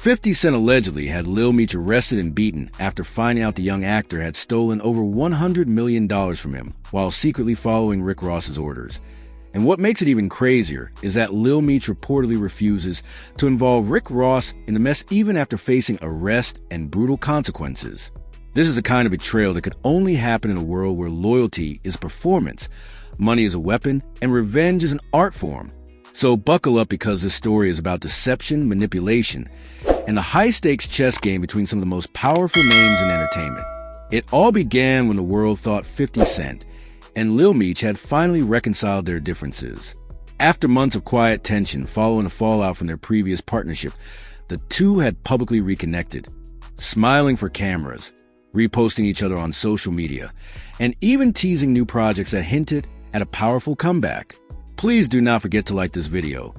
50 Cent allegedly had Lil Meech arrested and beaten after finding out the young actor had stolen over $100 million from him while secretly following Rick Ross's orders. And what makes it even crazier is that Lil Meech reportedly refuses to involve Rick Ross in the mess even after facing arrest and brutal consequences. This is a kind of betrayal that could only happen in a world where loyalty is performance, money is a weapon, and revenge is an art form. So buckle up, because this story is about deception, manipulation, and the high-stakes chess game between some of the most powerful names in entertainment. It all began when the world thought 50 Cent and Lil Meech had finally reconciled their differences. After months of quiet tension following a fallout from their previous partnership, the two had publicly reconnected, smiling for cameras, reposting each other on social media, and even teasing new projects that hinted at a powerful comeback. Please do not forget to like this video,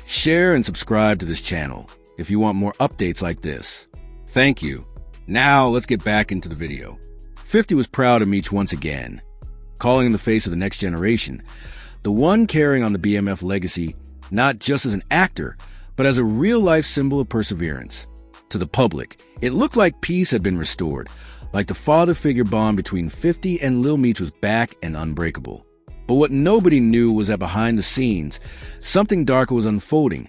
share and subscribe to this channel if you want more updates like this. Thank you. Now let's get back into the video. 50 was proud of Meech once again, calling him the face of the next generation, the one carrying on the BMF legacy not just as an actor, but as a real-life symbol of perseverance. To the public, it looked like peace had been restored, like the father figure bond between 50 and Lil Meech was back and unbreakable. But what nobody knew was that behind the scenes, something darker was unfolding.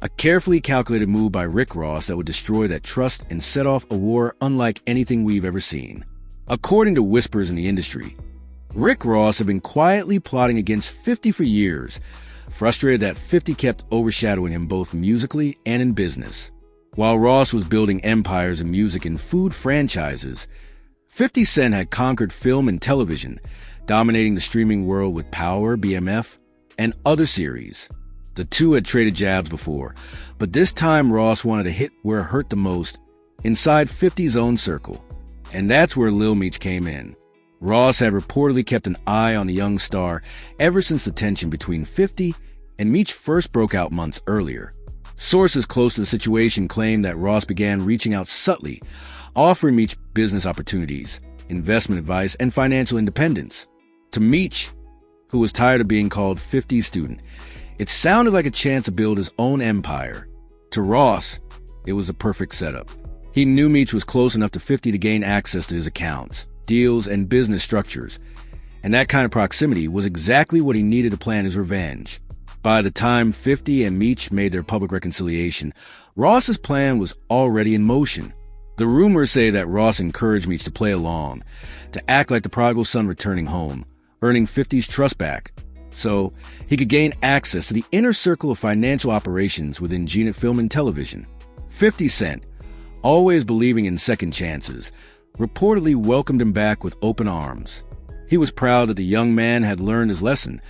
A carefully calculated move by Rick Ross that would destroy that trust and set off a war unlike anything we've ever seen. According to whispers in the industry, Rick Ross had been quietly plotting against 50 for years, frustrated that 50 kept overshadowing him both musically and in business. While Ross was building empires in music and food franchises, 50 Cent had conquered film and television, dominating the streaming world with Power, BMF, and other series. The two had traded jabs before, but this time Ross wanted to hit where it hurt the most, inside 50's own circle. And that's where Lil Meech came in. Ross had reportedly kept an eye on the young star ever since the tension between 50 and Meech first broke out months earlier. Sources close to the situation claim that Ross began reaching out subtly, offering Meech business opportunities, investment advice, and financial independence. To Meech, who was tired of being called 50's student, it sounded like a chance to build his own empire. To Ross, it was a perfect setup. He knew Meech was close enough to 50 to gain access to his accounts, deals, and business structures, and that kind of proximity was exactly what he needed to plan his revenge. By the time 50 and Meech made their public reconciliation, Ross's plan was already in motion. The rumors say that Ross encouraged Meech to play along, to act like the prodigal son returning home, earning 50's trust back, so he could gain access to the inner circle of financial operations within Genius Film and Television. 50 Cent, always believing in second chances, reportedly welcomed him back with open arms. He was proud that the young man had learned his lesson,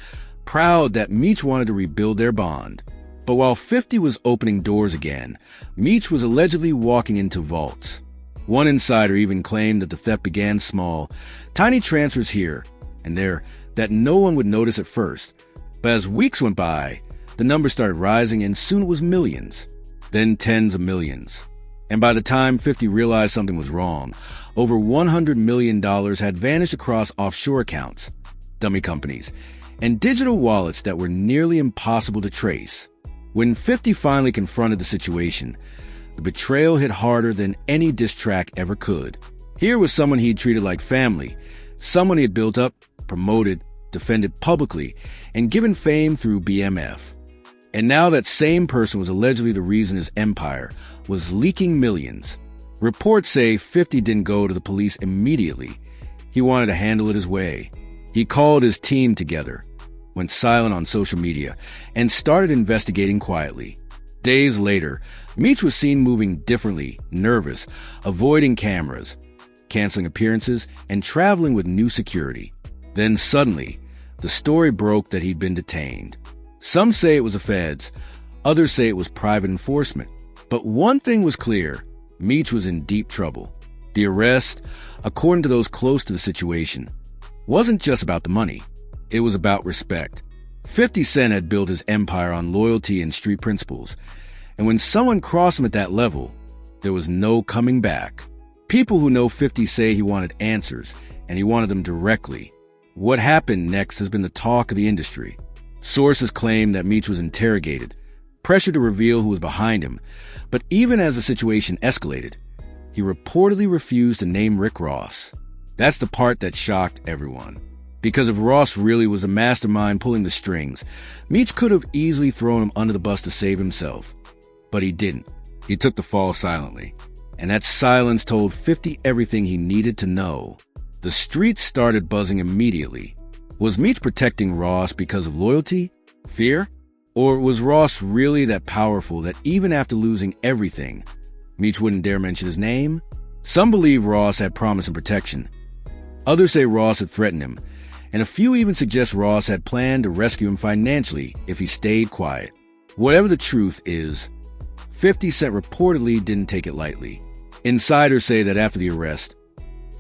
proud that Meech wanted to rebuild their bond. But while 50 was opening doors again, Meech was allegedly walking into vaults. One insider even claimed that the theft began small, tiny transfers here and there that no one would notice at first. But as weeks went by, the number started rising and soon it was millions, then tens of millions. And by the time 50 realized something was wrong, over $100 million had vanished across offshore accounts, dummy companies, and digital wallets that were nearly impossible to trace. When 50 finally confronted the situation, the betrayal hit harder than any diss track ever could. Here was someone he'd treated like family, someone he had built up, promoted, defended publicly, and given fame through BMF. And now that same person was allegedly the reason his empire was leaking millions. Reports say 50 didn't go to the police immediately. He wanted to handle it his way. He called his team together, went silent on social media, and started investigating quietly. Days later, Meech was seen moving differently, nervous, avoiding cameras, canceling appearances, and traveling with new security. Then suddenly, the story broke that he'd been detained. Some say it was the feds, others say it was private enforcement. But one thing was clear, Meech was in deep trouble. The arrest, according to those close to the situation, wasn't just about the money. It was about respect. 50 Cent had built his empire on loyalty and street principles, and when someone crossed him at that level, there was no coming back. People who know 50 say he wanted answers, and he wanted them directly. What happened next has been the talk of the industry. Sources claim that Meech was interrogated, pressured to reveal who was behind him. But even as the situation escalated, he reportedly refused to name Rick Ross. That's the part that shocked everyone. Because if Ross really was a mastermind pulling the strings, Meech could have easily thrown him under the bus to save himself. But he didn't. He took the fall silently. And that silence told 50 everything he needed to know. The streets started buzzing immediately. Was Meech protecting Ross because of loyalty? Fear? Or was Ross really that powerful that even after losing everything, Meech wouldn't dare mention his name? Some believe Ross had promise and protection. Others say Ross had threatened him, and a few even suggest Ross had planned to rescue him financially if he stayed quiet. Whatever the truth is, 50 Cent reportedly didn't take it lightly. Insiders say that after the arrest,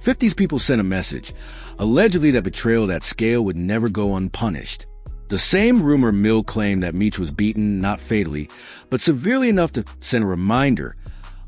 50's people sent a message, allegedly that betrayal that scale would never go unpunished. The same rumor mill claimed that Meech was beaten, not fatally, but severely enough to send a reminder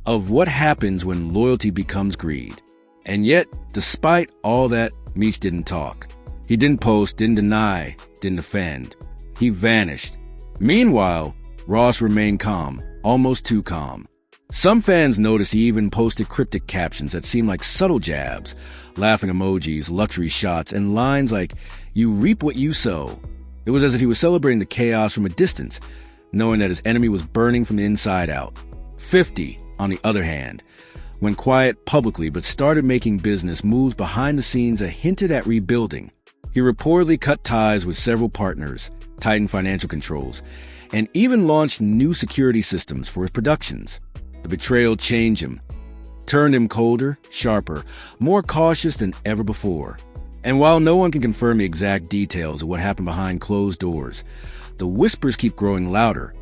of what happens when loyalty becomes greed. And yet, despite all that, Meech didn't talk. He didn't post, didn't deny, didn't defend. He vanished. Meanwhile, Ross remained calm, almost too calm. Some fans noticed he even posted cryptic captions that seemed like subtle jabs, laughing emojis, luxury shots, and lines like, "You reap what you sow." It was as if he was celebrating the chaos from a distance, knowing that his enemy was burning from the inside out. 50, on the other hand, went quiet publicly but started making business moves behind the scenes that hinted at rebuilding. He reportedly cut ties with several partners, tightened financial controls, and even launched new security systems for his productions. The betrayal changed him, turned him colder, sharper, more cautious than ever before. And while no one can confirm the exact details of what happened behind closed doors, the whispers keep growing louder.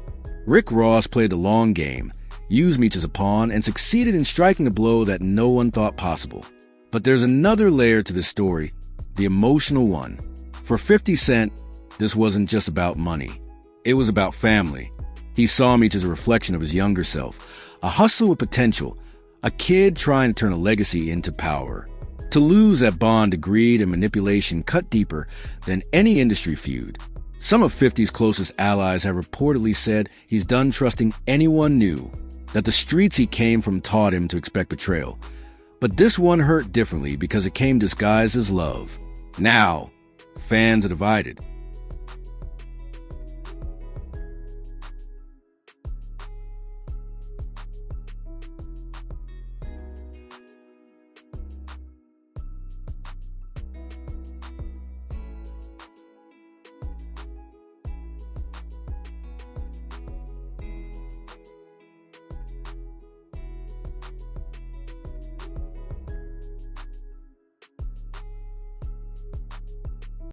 Rick Ross played the long game, used Meech as a pawn, and succeeded in striking a blow that no one thought possible. But there's another layer to this story, the emotional one. For 50 Cent, this wasn't just about money. It was about family. He saw Meech as a reflection of his younger self, a hustler with potential, a kid trying to turn a legacy into power. To lose that bond to greed and manipulation cut deeper than any industry feud. Some of 50's closest allies have reportedly said he's done trusting anyone new, that the streets he came from taught him to expect betrayal. But this one hurt differently because it came disguised as love. Now, fans are divided.